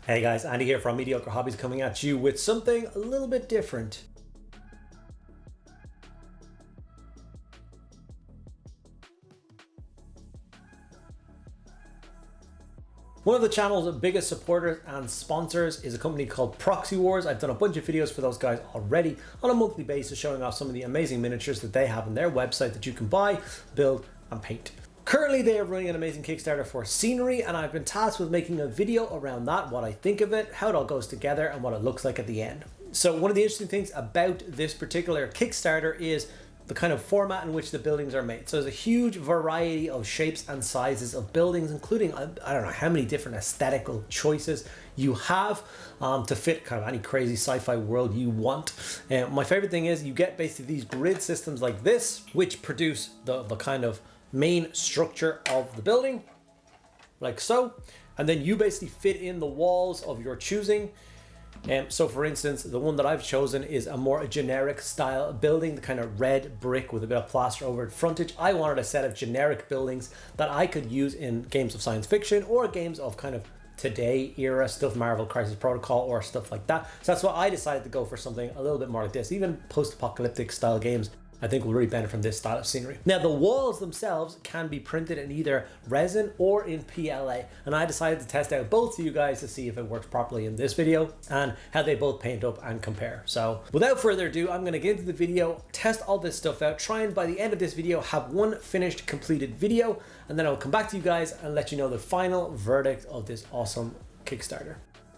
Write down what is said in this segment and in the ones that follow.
Hey guys, Andy here from Mediocre Hobbies coming at you with something a little bit different. One of the channel's biggest supporters and sponsors is a company called ProxyWars. I've done a bunch of videos for those guys already on a monthly basis showing off some of the amazing miniatures that they have on their website that you can buy, build and paint. Currently they are running an amazing Kickstarter for scenery, and I've been tasked with making a video around that, what I think of it, how it all goes together and what it looks like at the end. So one of the interesting things about this particular Kickstarter is the kind of format in which the buildings are made. So there's a huge variety of shapes and sizes of buildings, including I don't know how many different aesthetical choices you have to fit kind of any crazy sci-fi world you want. My favorite thing is you get basically these grid systems like this, which produce the kind of main structure of the building, like so, and then you basically fit in the walls of your choosing. So for instance, the one that I've chosen is a more generic style building, the kind of red brick with a bit of plaster over it frontage. I wanted a set of generic buildings that I could use in games of science fiction or games of kind of today era stuff, Marvel Crisis Protocol or stuff like that. So that's why I decided to go for something a little bit more like this. Even post-apocalyptic style games I think will really benefit from this style of scenery. Now the walls themselves can be printed in either resin or in PLA, and I decided to test out both for you guys to see if it works properly in this video and how they both paint up and compare. So without further ado, I'm going to get into the video, test all this stuff out, try and by the end of this video have one finished completed video, and then I'll come back to you guys and let you know the final verdict of this awesome Kickstarter.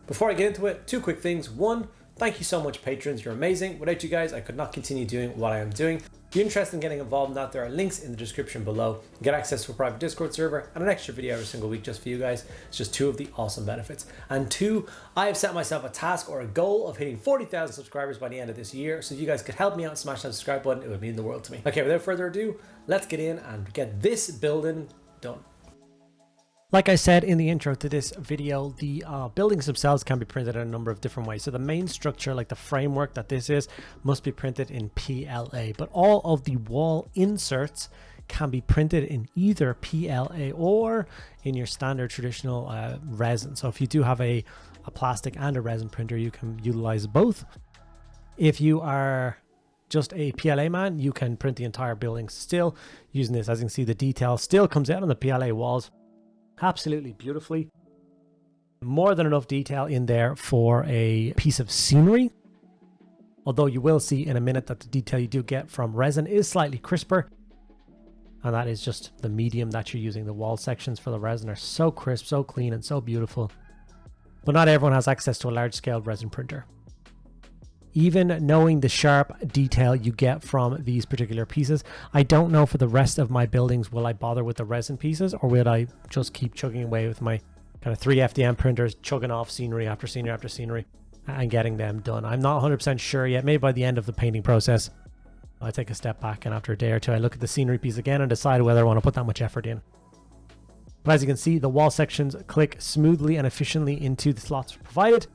Before I get into it, two quick things. One, thank you so much, patrons. You're amazing. Without you guys, I could not continue doing what I am doing. If you're interested in getting involved in that, there are links in the description below. You get access to a private Discord server and an extra video every single week just for you guys. It's just two of the awesome benefits. And two, I have set myself a task or a goal of hitting 40,000 subscribers by the end of this year. So if you guys could help me out and smash that subscribe button, it would mean the world to me. Okay, without further ado, let's get in and get this building done. Like I said in the intro to this video, the buildings themselves can be printed in a number of different ways. So the main structure, like the framework that this is, must be printed in PLA, but all of the wall inserts can be printed in either PLA or in your standard traditional resin. So if you do have a plastic and a resin printer, you can utilize both. If you are just a PLA man, you can print the entire building still using this. As you can see, the detail still comes out on the PLA walls absolutely beautifully. More than enough detail in there for a piece of scenery, although you will see in a minute that the detail you do get from resin is slightly crisper, and that is just the medium that you're using. The wall sections for the resin are so crisp, so clean and so beautiful, but not everyone has access to a large scale resin printer. Even knowing the sharp detail you get from these particular pieces, I don't know for the rest of my buildings, will I bother with the resin pieces, or will I just keep chugging away with my kind of 3 FDM printers, chugging off scenery after scenery after scenery and getting them done. I'm not 100% sure yet. Maybe by the end of the painting process, I take a step back and after a day or two, I look at the scenery piece again and decide whether I want to put that much effort in. But as you can see, the wall sections click smoothly and efficiently into the slots provided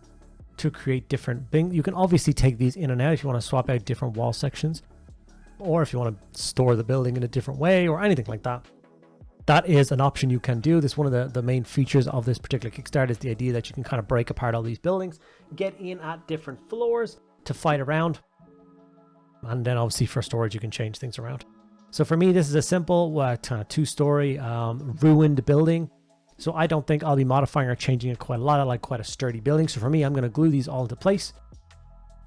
to create different things. You can obviously take these in and out if you want to swap out different wall sections, or if you want to store the building in a different way or anything like that. That is an option you can do. This is one of the main features of this particular Kickstarter, is the idea that you can kind of break apart all these buildings, get in at different floors to fight around, and then obviously for storage you can change things around. So for me, this is a simple 2-story ruined building. So I don't think I'll be modifying or changing it quite a lot. I like quite a sturdy building. So for me, I'm going to glue these all into place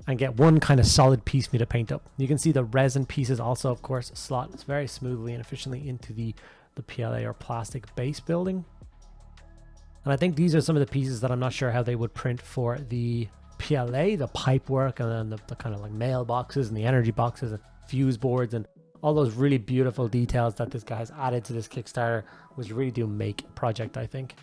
and get one kind of solid piece for me to paint up. You can see the resin pieces also, of course, slot very smoothly and efficiently into the PLA or plastic base building. And I think these are some of the pieces that I'm not sure how they would print for the PLA, the pipe work, and then the kind of like mailboxes and the energy boxes and fuse boards and all those really beautiful details that this guy has added to this Kickstarter, which really do make a project, I think.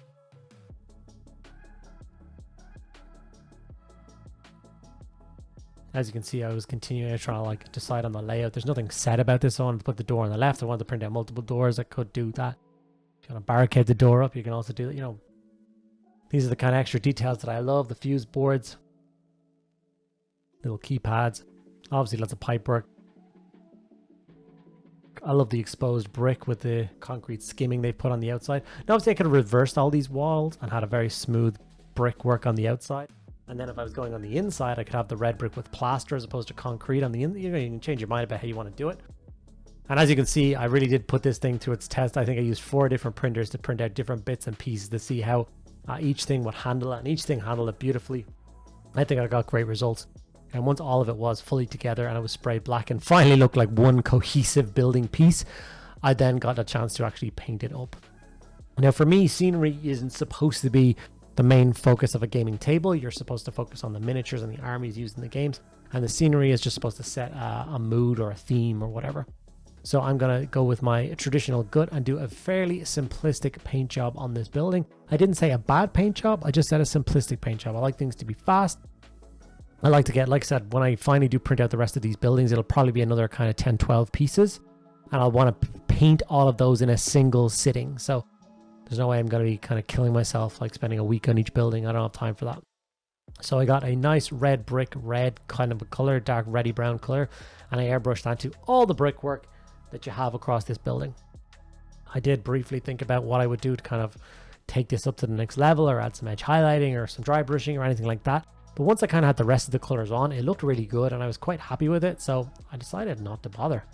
As you can see, I was continuing trying to like decide on the layout. There's nothing set about this. I wanted to put the door on the left. I wanted to print out multiple doors. I could do that. If you want to barricade the door up, you can also do that. You know, these are the kind of extra details that I love. The fuse boards, little keypads, obviously lots of pipe work. I love the exposed brick with the concrete skimming they put on the outside. Now obviously I could have reversed all these walls and had a very smooth brickwork on the outside. And then if I was going on the inside, I could have the red brick with plaster as opposed to concrete on the inside. You can change your mind about how you want to do it. And as you can see, I really did put this thing to its test. I think I used 4 different printers to print out different bits and pieces to see how each thing would handle it, and each thing handled it beautifully. I think I got great results. And once all of it was fully together and it was sprayed black and finally looked like one cohesive building piece, I then got a chance to actually paint it up. Now for me, scenery isn't supposed to be the main focus of a gaming table. You're supposed to focus on the miniatures and the armies used in the games, and the scenery is just supposed to set a mood or a theme or whatever. So I'm going to go with my traditional gut and do a fairly simplistic paint job on this building. I didn't say a bad paint job, I just said a simplistic paint job. I like things to be fast. I like to get, like I said, when I finally do print out the rest of these buildings, it'll probably be another kind of 10, 12 pieces. And I'll want to paint all of those in a single sitting. So there's no way I'm going to be kind of killing myself, like spending a week on each building. I don't have time for that. So I got a nice red brick, red kind of a color, dark reddy brown color, and I airbrushed onto all the brickwork that you have across this building. I did briefly think about what I would do to kind of take this up to the next level, or add some edge highlighting or some dry brushing or anything like that. But once I kind of had the rest of the colors on, it looked really good and I was quite happy with it. So I decided not to bother.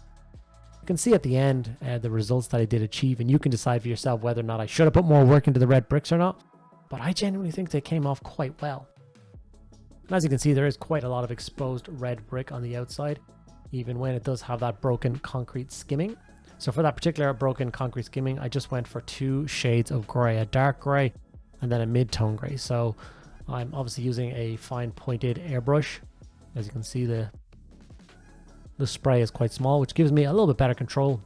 You can see at the end the results that I did achieve, and you can decide for yourself whether or not I should have put more work into the red bricks or not. But I genuinely think they came off quite well. And as you can see, there is quite a lot of exposed red brick on the outside, even when it does have that broken concrete skimming. So for that particular broken concrete skimming, I just went for 2 shades of gray, a dark gray and then a mid-tone gray. So I'm obviously using a fine pointed airbrush. As you can see, the spray is quite small, which gives me a little bit better control,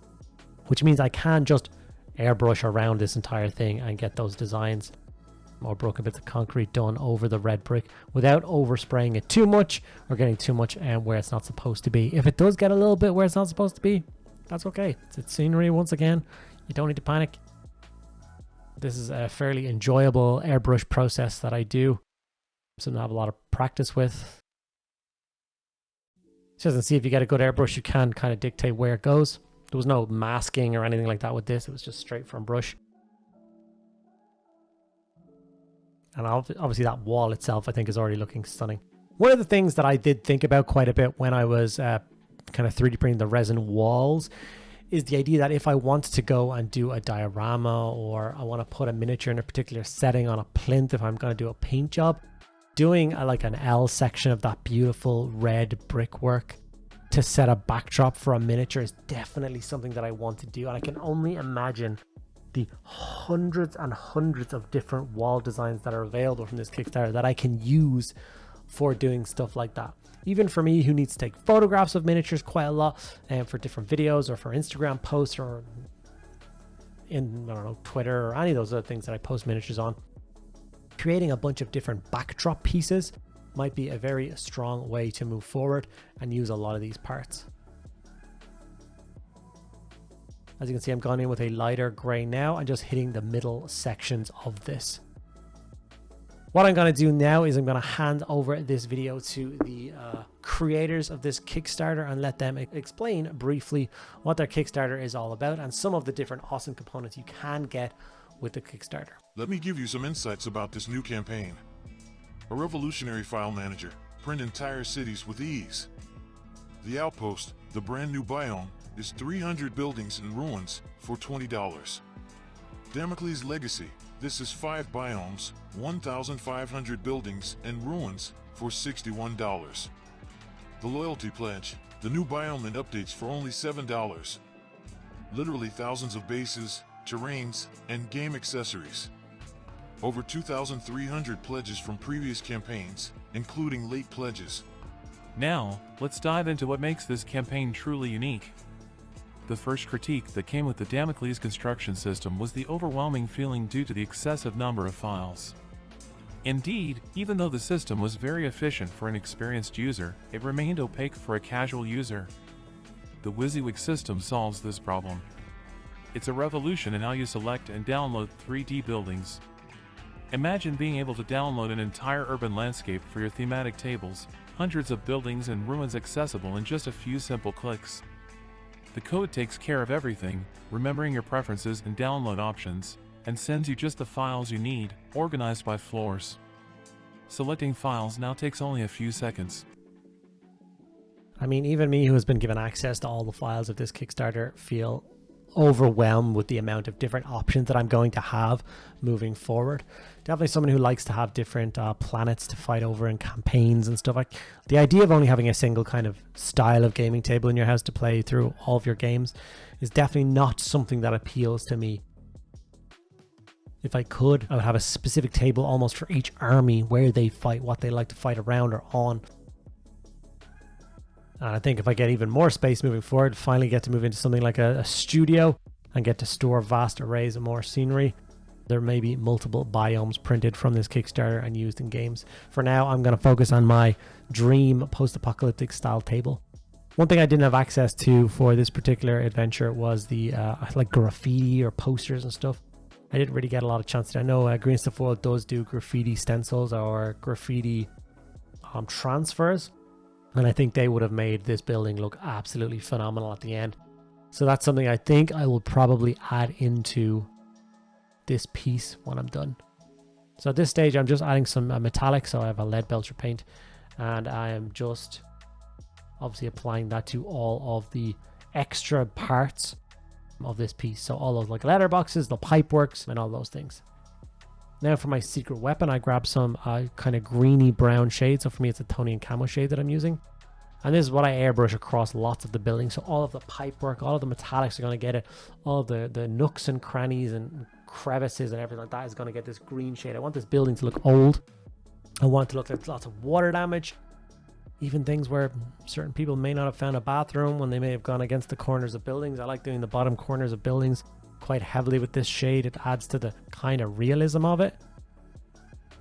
which means I can just airbrush around this entire thing and get those designs or broken bits of concrete done over the red brick without overspraying it too much or getting too much where it's not supposed to be. If it does get a little bit where it's not supposed to be, that's okay. It's scenery once again. You don't need to panic. This is a fairly enjoyable airbrush process that I do. Something I have a lot of practice with. So as you can see, if you get a good airbrush, you can kind of dictate where it goes. There was no masking or anything like that with this. It was just straight from brush. And obviously that wall itself, I think, is already looking stunning. One of the things that I did think about quite a bit when I was kind of 3D printing the resin walls is the idea that if I want to go and do a diorama, or I want to put a miniature in a particular setting on a plinth, if I'm going to do a paint job, doing like an L section of that beautiful red brickwork to set a backdrop for a miniature is definitely something that I want to do. And I can only imagine the hundreds and hundreds of different wall designs that are available from this Kickstarter that I can use for doing stuff like that. Even for me, who needs to take photographs of miniatures quite a lot, and for different videos or for Instagram posts or in, I don't know, Twitter or any of those other things that I post miniatures on, creating a bunch of different backdrop pieces might be a very strong way to move forward and use a lot of these parts. As you can see, I'm going in with a lighter gray now and just hitting the middle sections of this. What I'm going to do now is I'm going to hand over this video to the creators of this Kickstarter and let them explain briefly what their Kickstarter is all about and some of the different awesome components you can get with the Kickstarter. Let me give you some insights about this new campaign. A revolutionary file manager. Print entire cities with ease. The Outpost, the brand new biome, is 300 buildings and ruins for $20. Damocles Legacy. This is 5 biomes, 1,500 buildings and ruins for $61. The Loyalty Pledge. The new biome and updates for only $7. Literally thousands of bases, terrains, and game accessories. Over 2,300 pledges from previous campaigns, including late pledges. Now, let's dive into what makes this campaign truly unique. The first critique that came with the Damocles construction system was the overwhelming feeling due to the excessive number of files. Indeed, even though the system was very efficient for an experienced user, it remained opaque for a casual user. The WYSIWYG system solves this problem. It's a revolution in how you select and download 3D buildings. Imagine being able to download an entire urban landscape for your thematic tables, hundreds of buildings and ruins accessible in just a few simple clicks. The code takes care of everything, remembering your preferences and download options, and sends you just the files you need, organized by floors. Selecting files now takes only a few seconds. I mean, even me who has been given access to all the files of this Kickstarter feel overwhelmed with the amount of different options that I'm going to have moving forward. Definitely someone who likes to have different planets to fight over in campaigns and stuff. Like the idea of only having a single kind of style of gaming table in your house to play through all of your games is definitely not something that appeals to me. If I could, I would have a specific table almost for each army, where they fight, what they like to fight around or on. And I think if I get even more space moving forward, finally get to move into something like a studio and get to store vast arrays of more scenery, there may be multiple biomes printed from this Kickstarter and used in games. For now, I'm going to focus on my dream post-apocalyptic style table. One thing I didn't have access to for this particular adventure was the like graffiti or posters and stuff. I didn't really get a lot of chance to. I know Green Stuff World does do graffiti stencils or graffiti transfers. And I think they would have made this building look absolutely phenomenal at the end. So that's something I think I will probably add into this piece when I'm done. So at this stage, I'm just adding some metallic. So I have a lead belcher paint. And I am just obviously applying that to all of the extra parts of this piece. So all of like letter boxes, the pipe works, and all those things. Now for my secret weapon, I grabbed some kind of greeny brown shade. So for me, it's a Tony and Camo shade that I'm using. And this is what I airbrush across lots of the building. So all of the pipe work, all of the metallics are going to get it. All of the nooks and crannies and crevices and everything like that is going to get this green shade. I want this building to look old. I want it to look like lots of water damage. Even things where certain people may not have found a bathroom when they may have gone against the corners of buildings. I like doing the bottom corners of buildings quite heavily with this shade. It adds to the kind of realism of it.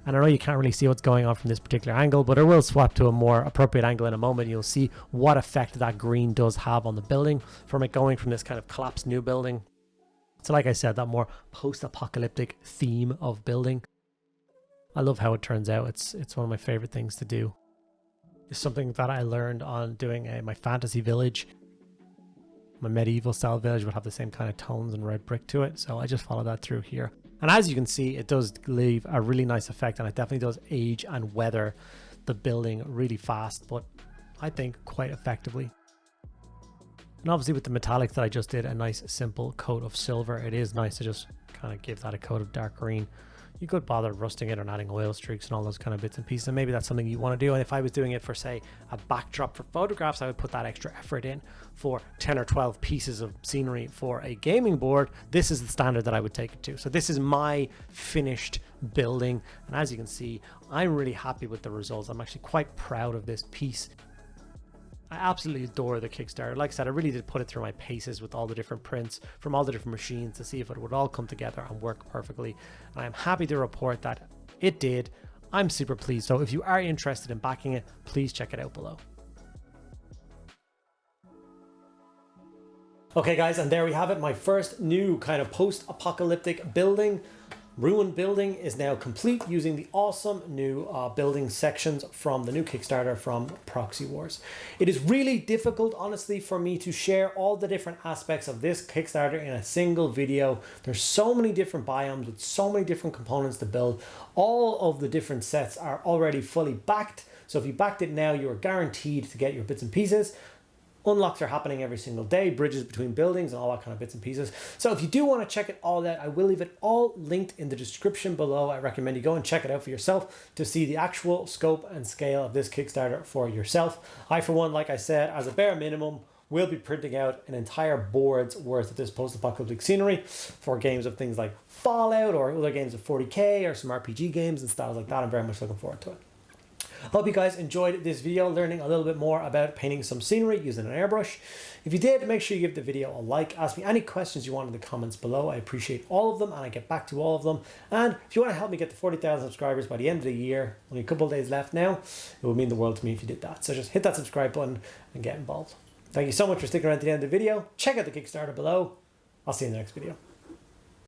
And I know you can't really see what's going on from this particular angle, but I will swap to a more appropriate angle in a moment. You'll see what effect that green does have on the building from it going from this kind of collapsed new building to, like I said, that more post-apocalyptic theme of building. I love how it turns out. It's one of my favorite things to do. It's something that I learned on doing my fantasy village. My medieval style village would have the same kind of tones and red brick to it. So I just follow that through here. And as you can see, it does leave a really nice effect, and it definitely does age and weather the building really fast, but I think quite effectively. And obviously with the metallics that I just did, a nice simple coat of silver, it is nice to just kind of give that a coat of dark green. You could bother rusting it and adding oil streaks and all those kind of bits and pieces, and maybe that's something you want to do. And if I was doing it for, say, a backdrop for photographs, I would put that extra effort in. For 10 or 12 pieces of scenery for a gaming board, this is the standard that I would take it to. So this is my finished building, and as you can see, I'm really happy with the results. I'm actually quite proud of this piece. I absolutely adore the Kickstarter. Like I said, I really did put it through my paces with all the different prints from all the different machines to see if it would all come together and work perfectly. And I'm happy to report that it did. I'm super pleased. So if you are interested in backing it, please check it out below. Okay guys, and there we have it. My first new kind of post-apocalyptic building. Ruined building is now complete using the awesome new building sections from the new Kickstarter from ProxyWars. It is really difficult, honestly, for me to share all the different aspects of this Kickstarter in a single video. There's so many different biomes with so many different components to build. All of the different sets are already fully backed. So if you backed it now, you are guaranteed to get your bits and pieces. Unlocks are happening every single day, bridges between buildings and all that kind of bits and pieces. So if you do want to check it all out, I will leave it all linked in the description below. I recommend you go and check it out for yourself to see the actual scope and scale of this Kickstarter for yourself. I, for one, like I said, as a bare minimum, will be printing out an entire board's worth of this post-apocalyptic scenery for games of things like Fallout or other games of 40k or some RPG games and styles like that. I'm very much looking forward to it. Hope you guys enjoyed this video, learning a little bit more about painting some scenery using an airbrush. If you did, make sure you give the video a like. Ask me any questions you want in the comments below. I appreciate all of them and I get back to all of them. And if you want to help me get to 40,000 subscribers by the end of the year, only a couple of days left now, it would mean the world to me if you did that. So just hit that subscribe button and get involved. Thank you so much for sticking around to the end of the video. Check out the Kickstarter below. I'll see you in the next video.